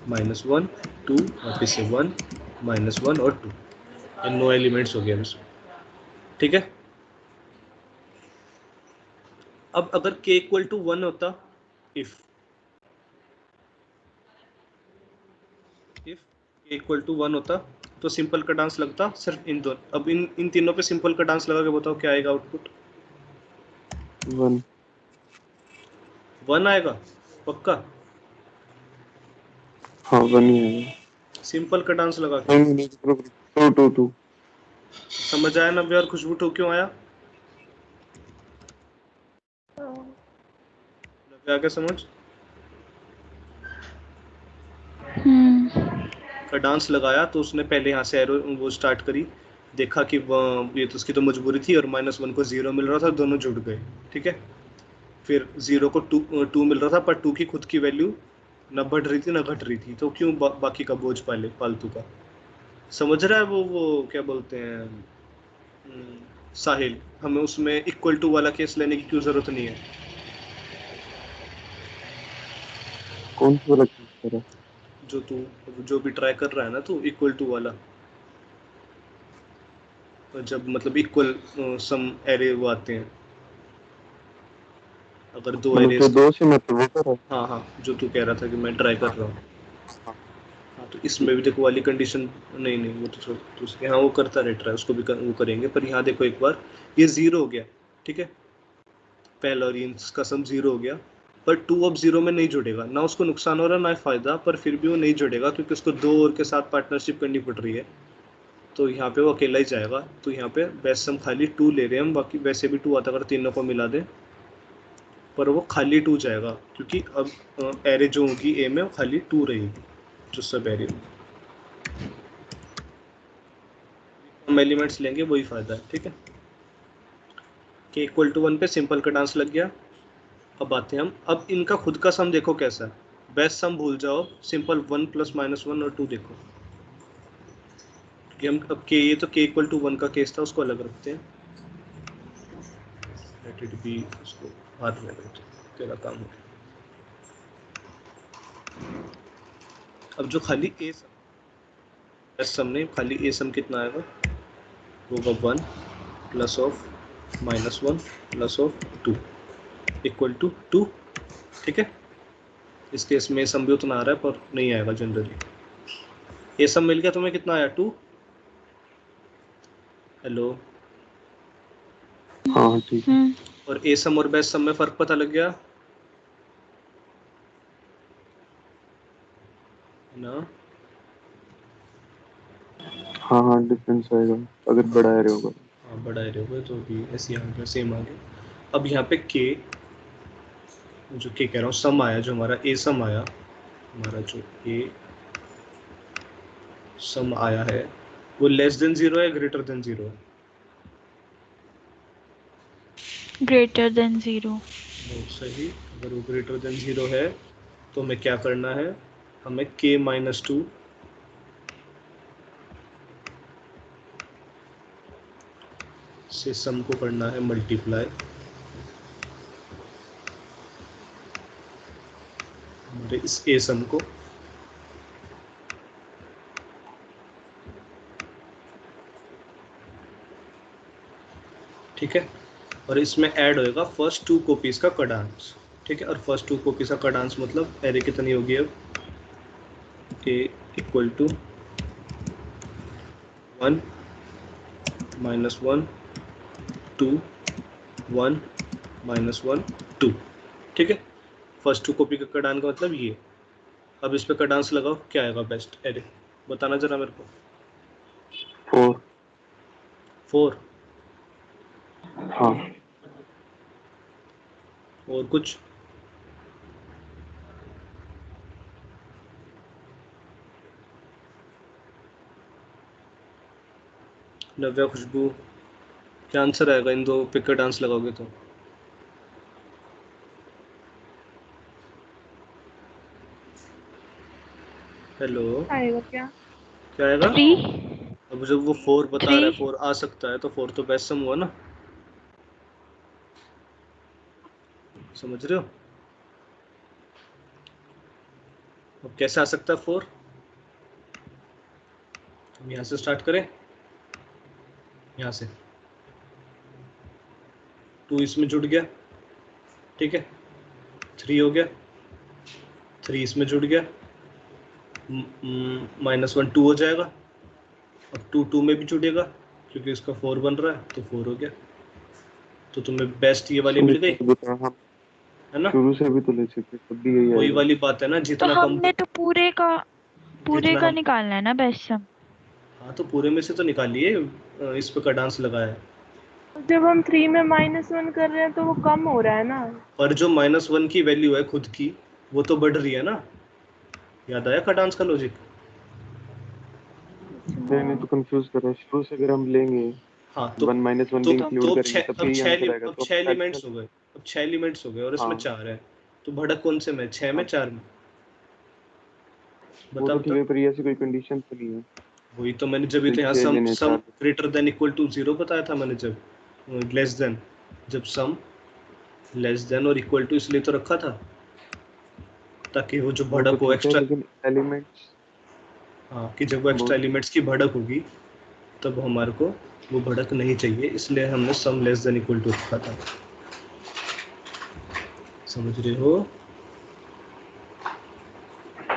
-1 2 वापस से 1 -1 और 2, ये 9 एलिमेंट्स हो गया इसमें, ठीक है। अब अगर k इक्वल टू 1 होता, इफ k इक्वल टू 1 होता तो सिंपल का डांस लगता सिर्फ इन दोनों। अब इन तीनों पे सिंपल का डांस लगा के बताओ क्या आएगा आउटपुट? 1 आएगा पक्का? हाँ 1 ही है। सिंपल का डांस लगा के। नहीं 2 समझ आया ना यार, खुशबू 2 क्यों आया? आ गया समझ? का डांस लगाया तो उसने पहले यहाँ से एरो वो स्टार्ट करी, देखा कि ये तो उसकी तो मजबूरी थी, और -1 को 0 मिल रहा था, दोनों जुड़ गए, ठीक है। फिर 0 को 2 मिल रहा था, पर 2 की खुद की वैल्यू ना बढ़ रही थी ना घट रही थी, तो क्यों बाकी का बोझ पाले फालतू का। समझ रहा है वो क्या बोलते हैं साहिल, हमें उसमें इक्वल टू वाला केस लेने की क्यों जरूरत नहीं है? कौन सा वाला केस कर रहा है? जो भी ट्राई कर रहा है ना तू, इक्वल टू वाला, जब मतलब इक्वल सम एरे वो आते हैं, अगर दो मतलब जो एरेज, दो से मतलब वो कर रहा है। हाँ हाँ, जो तू कह रहा था कि मैं ट्राई कर रहा हूँ, हाँ तो इसमें भी देखो वाली कंडीशन, नहीं नहीं वो तो छोड़, तो हाँ वो करता रहे ट्राई, उसको भी वो करेंगे, पर यहाँ देखो एक बार ये 0 हो गया, ठीक है, पहला और इसका सम 0 हो गया, पर 2 अब 0 में नहीं जुड़ेगा, ना उसको नुकसान हो रहा ना फायदा, पर फिर भी वो नहीं जुड़ेगा क्योंकि उसको 2 और के साथ पार्टनरशिप करनी पड़ रही है, तो यहाँ पे वो अकेला ही जाएगा। तो यहाँ पे बेस्ट सम खाली 2 ले रहे हैं हम, बाकी वैसे भी 2 आता अगर तीनों को मिला दें, पर वो खाली 2 जाएगा क्योंकि अब एरे जो होगी ए में वो खाली 2 रहेगी, जो सब एरे हम एलिमेंट्स लेंगे वही फायदा है, ठीक है। के इक्वल टू 1 पे सिंपल का डांस लग गया। अब आते हैं हम, अब इनका खुद का सम देखो कैसा है, बेस्ट सम भूल जाओ, सिंपल 1 + -1 और 2 देखो, कि हम अब के, ये तो के इक्वल टू 1 का केस था, उसको अलग रखते हैं, लेट इट बी, उसको हाथ में रखते, तेरा काम हो गया। अब जो खाली ए सम में खाली ए सम कितना आएगा, वो होगा 1 plus of -1 plus of 2 equal to 2। ठीक है, इस केस में सम भी उतना आ रहा है पर नहीं आएगा जनरली। ए सम मिल गया तुम्हें, कितना आया 2। हेलो, हाँ ठीक है। और ए सम और बेस्ट सम में फर्क पता लग गया ना। हाँ हाँ डिफरेंस आएगा अगर बड़ा एरे होगा। हाँ बड़ा एरे होगा तो भी ऐसे यहाँ पे सेम आ गया। अब यहाँ पे के, जो के कह रहा हूँ सम आया, जो हमारा ए सम आया, हमारा जो ए सम आया है वो लेस देन 0 है, ग्रेटर देन 0 है? Greater than 0। बहुत सही। अगर वो ग्रेटर देन 0 है तो हमें क्या करना है, हमें k माइनस 2 से सम को करना है मल्टीप्लाई, हमारे इस ए सम को। ठीक है, और इसमें ऐड होएगा फर्स्ट 2 कॉपीज का कडांस। ठीक है, और फर्स्ट 2 कॉपीज का कडांस मतलब एरे कितनी होगी अब, ए इक्वल टू 1 -1 2 1 -1 2। ठीक है, फर्स्ट 2 कॉपी का कडान का मतलब ये। अब इस पे कडांस लगाओ, क्या आएगा बेस्ट एरे, बताना जरा मेरे को। 4। हाँ और कुछ? नव्या, खुशबू, क्या आंसर आएगा इन दो पिक का डांस लगाओगे तो? हेलो, आएगा क्या? क्या आएगा? 3। अब जब वो 4 बता रहा है, 3। 4 आ सकता है तो 4 तो बेस्ट सम हुआ ना, समझ रहे हो? अब कैसे आ सकता है 4? हम यहाँ से स्टार्ट करें, यहाँ से 2 इसमें जुड़ गया, ठीक है, 3 हो गया, 3 इसमें जुड़ गया, -1 2 हो जाएगा, अब 2 2 में भी जुड़ेगा क्योंकि इसका 4 बन रहा है तो 4 हो गया। तो तुम्हें बेस्ट ये वाली मिल गई है ना? शुरू से भी तो ले सकते, तब भी यही वही आएगा। वाली बात है ना, तो जितना कम हमने तो पूरे जितना का हम, निकालना है ना बेस्ट सम। हाँ तो पूरे में से तो निकालिए, इस पे का डांस लगाया है। जब हम 3 में -1 कर रहे हैं तो वो कम हो रहा है ना। पर जो -1 की वैल्यू है खुद की, वो तो बढ़ रही है ना। याद आया का डांस का लॉजिक? नहीं तो कंफ्यूज कर रहा है। शुरू से अगर हम लेंगे हाँ तो 1 -1 तो भी इंक्लूड करेंगे तब भी यही आंसर आएगा। अब तो 6 एलिमेंट्स हो गए, अब 6 एलिमेंट्स हो गए और इसमें हाँ 4 है, तो भड़क कौन से में, 6 में, 4 में? वो बता तो बता। ठीक है, पर ये ऐसी कोई कंडीशन तो नहीं है। वही तो मैंने जब तो यहाँ 6 सम लेने सम 4। ग्रेटर देन इक्वल टू 0 बताया था मैंने, जब लेस देन, जब सम लेस देन और इक्वल टू इसलिए तो रखा था ताकि वो जो वो तो भड़क हो ठीक है एक्स्ट्रा, लेकिन एलिमेंट्स हाँ कि जब वो एक्स्ट्रा एलिमेंट्स की भड़क होगी तब हमारे को वो भड़क नहीं चाहिए, इसलिए हमने sum less than equal to रखा था। समझ रहे हो?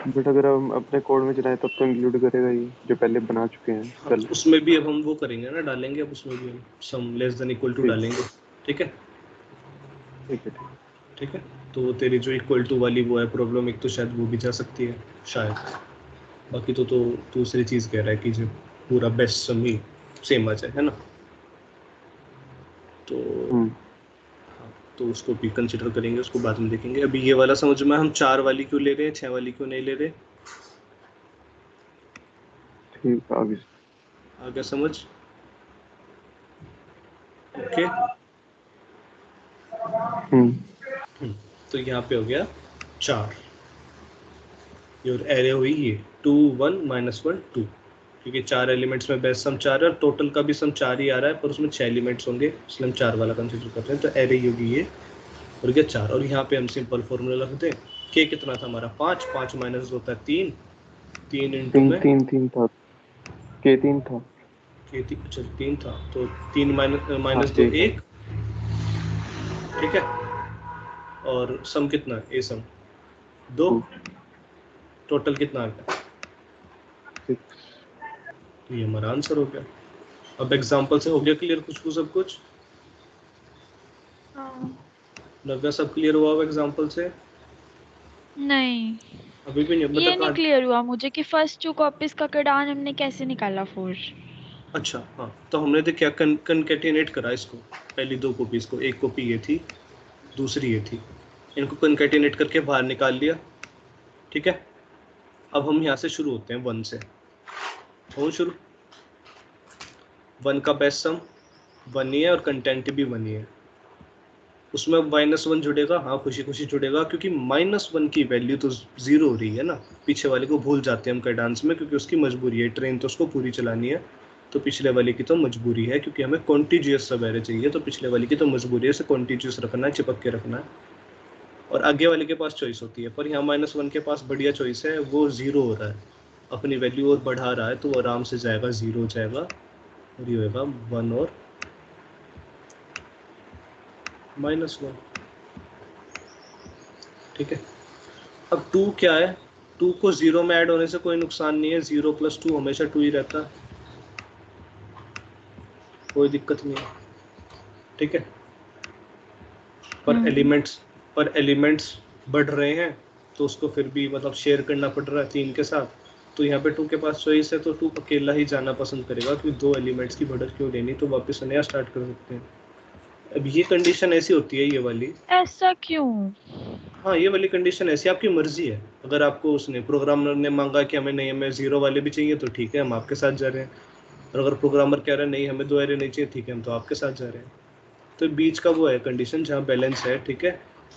बट अगर हम अपने कोड में चलाएं तब तो इंक्लूड करेगा ही जो पहले बना चुके हैं हाँ, कल। तो उसमें भी अब हम वो करेंगे ना, डालेंगे अब उसमें भी हम sum less than equal to ठीक डालेंगे। ठीक है, ठीक है। ठीक है। तो वो तेरी जो इक्वल टू वाली वो है प्रॉब्लम, एक तो शायद वो भी जा सकती है शायद, बाकी तो दूसरी चीज़ कह रहा है कि जो पूरा बेस्ट सम ही सेम आ जाए, है ना? तो हाँ, तो उसको भी कंसिडर करेंगे, उसको बाद में देखेंगे। अभी ये वाला समझ में, हम 4 वाली क्यों ले रहे हैं, 6 वाली क्यों नहीं ले रहे? ठीक आगे। आ गया समझ? ओके। तो यहाँ पे हो गया 4, और एरे हुई ये 2 1 -1 2, क्योंकि 4 एलिमेंट्स में बेस्ट सम 4 है और टोटल का भी सम 4 ही आ रहा है, पर उसमें 6 एलिमेंट्स होंगे इसलिए हम 4 वाला कंसिडर करते हैं। तो एरे होगी ये, और क्या 4, और यहाँ पे हम सिंपल फॉर्मूला रख दें। के कितना था हमारा 5, 5 माइनस होता है 3, 3 इंटू में तीन था, के 3 था। अच्छा 3 था, तो 3 माइनस 2 ठीक है। 1, ठीक है। और सम कितना है, ए सम 2, 2 टोटल कितना आ गया, 6। तो ये हमारा आंसर हो गया। अब एग्जांपल से हो गया क्लियर कुछ सब कुछ? हाँ। नव्या सब क्लियर हुआ अब एग्जांपल से? नहीं, अभी भी नहीं बता ये नहीं कहाँ? क्लियर हुआ मुझे कि फर्स्ट 2 कॉपीज का कड़ान हमने कैसे निकाला 4। अच्छा हाँ, तो हमने तो क्या कनकेटिनेट करा इसको, पहली 2 कॉपीज को, एक कॉपी ये थी, दूसरी ये थी, इनको कनकेटिनेट करके बाहर निकाल लिया, ठीक है। अब हम यहाँ से शुरू होते हैं 1 से, हो शुरू। 1 का बेस्ट सम 1 ही है और कंटेंट भी 1 ही है, उसमें -1 जुड़ेगा, हाँ खुशी खुशी जुड़ेगा, क्योंकि -1 की वैल्यू तो 0 हो रही है ना। पीछे वाले को भूल जाते हैं हम डांस में, क्योंकि उसकी मजबूरी है, ट्रेन तो उसको पूरी चलानी है, तो पिछले वाले की तो मजबूरी है, क्योंकि हमें कॉन्टीजियस सवेरे चाहिए, तो पिछले वाले की तो मजबूरी है, उसे कॉन्टीजियस रखना है, चिपक के रखना है। और आगे वाले के पास चॉइस होती है, पर यहाँ -1 के पास बढ़िया चॉइस है, वो 0 हो रहा है, अपनी वैल्यू और बढ़ा रहा है, तो वो आराम से जाएगा 0 हो जाएगा, और ये होगा 1 और -1, ठीक है। अब 2 क्या है, 2 को 0 में ऐड होने से कोई नुकसान नहीं है, 0 + 2 हमेशा 2 ही रहता है, कोई दिक्कत नहीं है, ठीक है। पर एलिमेंट्स बढ़ रहे हैं, तो उसको फिर भी मतलब शेयर करना पड़ रहा है 3 के साथ, तो यहाँ पे 2 के पास चॉइस है, तो 2 अकेला ही जाना पसंद करेगा, क्योंकि 2 एलिमेंट्स की बढ़त क्यों लेनी, तो वापस नया स्टार्ट कर सकते हैं। अब ये कंडीशन ऐसी होती है, ये वाली, ऐसा क्यों? हाँ ये वाली कंडीशन ऐसी, आपकी मर्जी है। अगर आपको उसने प्रोग्रामर ने मांगा कि हमें नहीं, हमें 0 वाले भी चाहिए, तो ठीक है हम आपके साथ जा रहे हैं, और अगर प्रोग्रामर कह रहा है नहीं हमें 2 एरे नहीं चाहिए, ठीक है हम तो आपके साथ जा रहे हैं। तो बीच का वो है कंडीशन जहाँ बैलेंस है, ठीक है।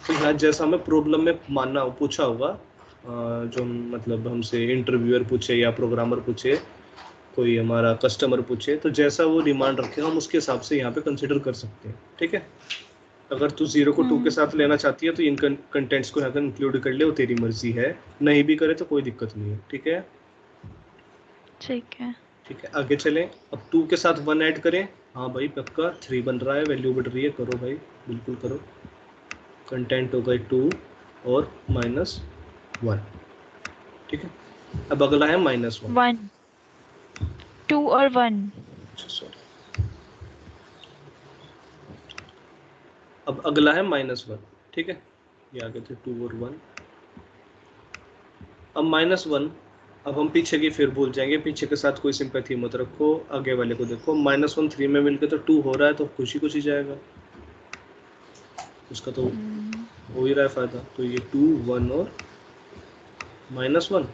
तो यहाँ जैसा हमें प्रॉब्लम में मानना पूछा होगा, जो मतलब हमसे इंटरव्यूअर पूछे या प्रोग्रामर पूछे, कोई हमारा कस्टमर पूछे, तो जैसा वो डिमांड रखे हम उसके हिसाब से यहाँ पे कंसिडर कर सकते हैं, ठीक है। अगर तू 0 को 2 के साथ लेना चाहती है, तो इन कंटेंट्स को यहाँ पर इंक्लूड कर ले, वो तेरी मर्जी है, नहीं भी करे तो कोई दिक्कत नहीं है, ठीक है। ठीक है। ठीक है, आगे चलें। अब 2 के साथ 1 ऐड करें, हाँ भाई पक्का 3 बन रहा है, वैल्यू बढ़ रही है, करो भाई बिल्कुल करो। कंटेंट हो गए 2 और -1, ठीक है। अब अगला है -1। 1 2 और 1। अच्छा सॉरी, अब अगला है -1, ठीक है। ये आगे थे 2 और 1। अब -1, अब हम पीछे की फिर भूल जाएंगे, पीछे के साथ कोई सिंपैथी मत रखो, आगे वाले को देखो। -1 3 में मिलकर तो 2 हो रहा है, तो खुशी खुशी जाएगा, उसका तो हो ही रहा है फायदा। तो ये 2 1 और -1,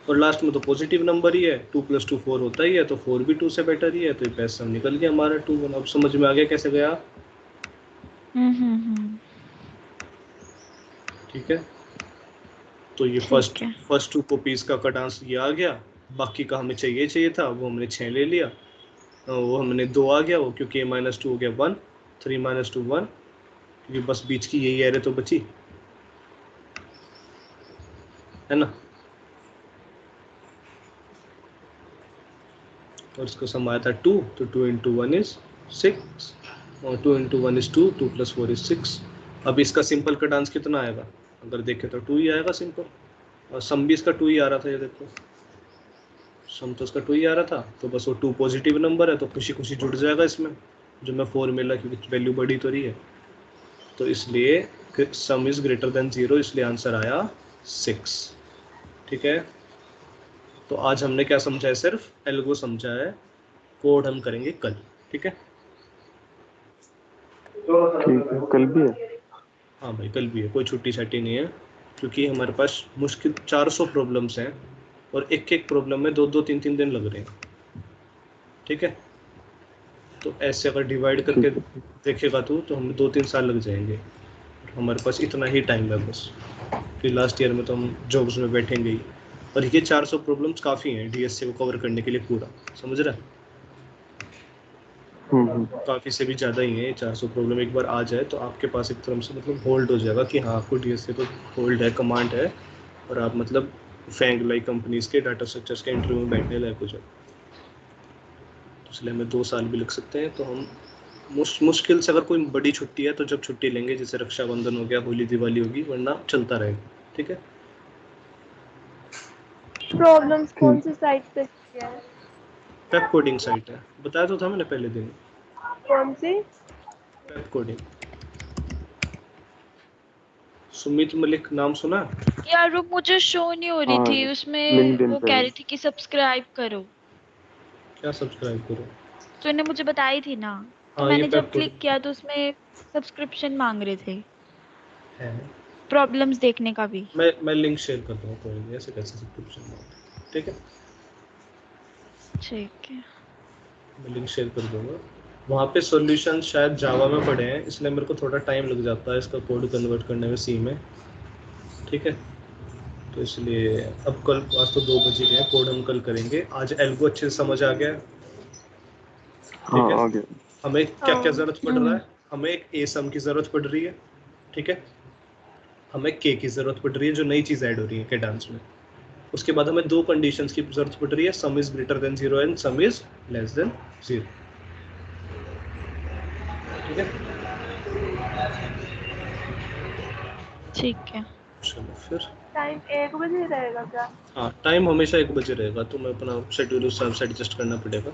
और लास्ट में तो पॉजिटिव नंबर ही है, 2 + 2 4 होता ही है, तो 4 भी 2 से बेटर ही है, तो ये पैसा निकल गया हमारा 2 1। अब समझ में आ गया कैसे गया? ठीक है। तो ये ठीक है। फर्स्ट 2 कॉपीज का कट आंसर ये आ गया, बाकी का हमें चाहिए था, वो हमने 6 ले लिया, वो हमने 2 आ गया, वो क्योंकि -2 हो गया 1, 3 - 2 1, क्योंकि बस बीच की यही एरे तो बची है ना। और इसको सम आया था 2, तो 2 × 1 = 6, और 2 × 1 = 2, 2 + 4 = 6। अब इसका सिंपल का डांस कितना आएगा, अगर देखें तो 2 ही आएगा सिंपल, और सम भी इसका 2 ही आ रहा था, ये देखो सम तो इसका 2 ही आ रहा था, तो बस वो 2 पॉजिटिव नंबर है, तो खुशी खुशी जुड़ जाएगा इसमें, जो मैं 4 मिला, क्योंकि वैल्यू बढ़ी तो रही है, तो इसलिए सम इज़ ग्रेटर देन 0, इसलिए आंसर आया 6, ठीक है। तो आज हमने क्या समझा है, सिर्फ एल्गो समझा है, कोड हम करेंगे कल, ठीक है। ठीक है, कल भी है? हाँ भाई कल भी है, कोई छुट्टी छाट्टी नहीं है, क्योंकि हमारे पास मुश्किल 400 प्रॉब्लम्स हैं, और एक एक प्रॉब्लम में 2 2 3 3 दिन लग रहे हैं, ठीक है। तो ऐसे अगर डिवाइड करके देखेगा तो हमें 2-3 साल लग जाएंगे, हमारे पास इतना ही टाइम है बस, फिर लास्ट ईयर में तो हम जॉब्स में बैठेंगे ही, और ये 400 प्रॉब्लम्स काफ़ी हैं डीएसए को कवर करने के लिए पूरा, समझ रहा है। काफ़ी से भी ज़्यादा ही है, 400 प्रॉब्लम एक बार आ जाए तो आपके पास एक तरह से मतलब होल्ड हो जाएगा कि हाँ आपको डीएसए को होल्ड है, कमांड है, और आप मतलब फैंग लाइक कंपनीज के डाटा स्ट्रक्चर्स के इंटरव्यू में बैठने लायक हो जाए, तो इसलिए हमें 2 साल भी लग सकते हैं। तो हम मुश्किल से अगर कोई बड़ी छुट्टी है तो जब छुट्टी लेंगे, जैसे रक्षाबंधन हो गया, होली दिवाली होगी, वरना चलता रहेगा। ठीक है, प्रॉब्लम्स कौन सी साइट पे किया है? वेब कोडिंग साइट है, बताया तो था मैंने पहले दिन। कौन सी? Web coding. सुमित मलिक नाम सुना? यार वो मुझे शो नहीं हो रही हाँ, थी उसमें, LinkedIn वो पे कह है। रही थी कि सब्सक्राइब करो, क्या सब्सक्राइब करो? तो इन्हें मुझे बताई थी ना, तो हाँ, ये मैंने वेब जब क्लिक कोडिंग किया तो उसमें सब्सक्रिप्शन मांग रहे थे, है। प्रॉब्लम्स देखने का भी। मैं लिंक शेयर कर दूंगा, कोई नहीं, ऐसे कैसे सब्सक्रिप्शन मांगते, ठीक है, ठीक है। मैं लिंक शेयर कर दूंगा। वहाँ पे सॉल्यूशन शायद जावा में पड़े हैं, इसलिए मेरे को थोड़ा टाइम लग जाता है इसका कोड कन्वर्ट करने में सी में। ठीक है, तो इसलिए अब कल, आज तो 2 बज गए, कोड हम कल करेंगे। आज एल्गो अच्छे से समझ आ गया। हाँ, ठीक है, आ गया। हमें क्या क्या हाँ। ज़रूरत पड़ रहा है? हमें एक ए सम की ज़रूरत पड़ रही है। ठीक है, हमें के की ज़रूरत पड़ रही है, जो नई चीज़ ऐड हो रही है के डांस में। उसके बाद हमें 2 कंडीशंस की ज़रूरत पड़ रही है, सम is greater than 0 and some is less than 0। ठीक है, ठीक है। चलो फिर। टाइम 1 बजे रहेगा क्या? हाँ, टाइम हमेशा 1 बजे रहेगा, तो मैं अपना शेड्यूल उस हिसाब से एडजस्ट करना पड़ेगा।